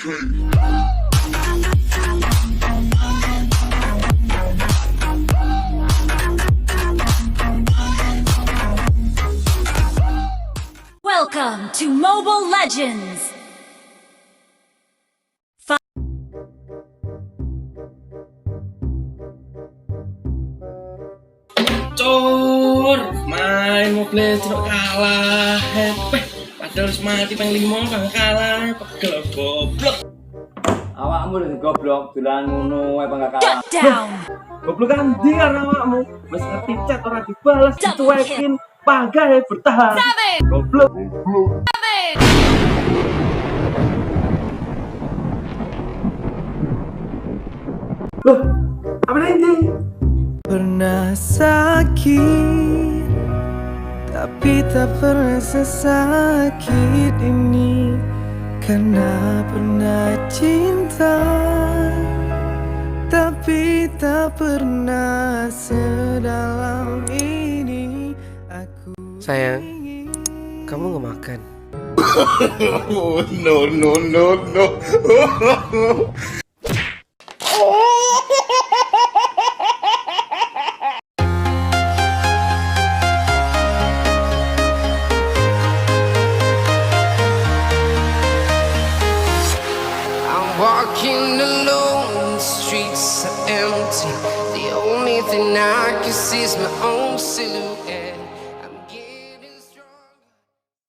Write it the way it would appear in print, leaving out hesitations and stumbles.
Welcome to Mobile Legends! Cur, main Mobile Legends kalah. Padahal harus mati pang 5 pang kalah, pegel goblok. Awakmu udah goblok, dolan ngono wae bangga kalah. Shut down! Goblok kan ndi karo awakmu? Wis ngerti chat ora dibalas, dicuekin, panggae bertahan. Goblok. Loh, apa ini? Pernah sakit, tapi tak pernah sesakit ini. Karena pernah cinta, tapi tak pernah sedalam ini. Sayang, kamu gak makan? No. Walking alone, the streets are empty. The only thing I can see is my own silhouette.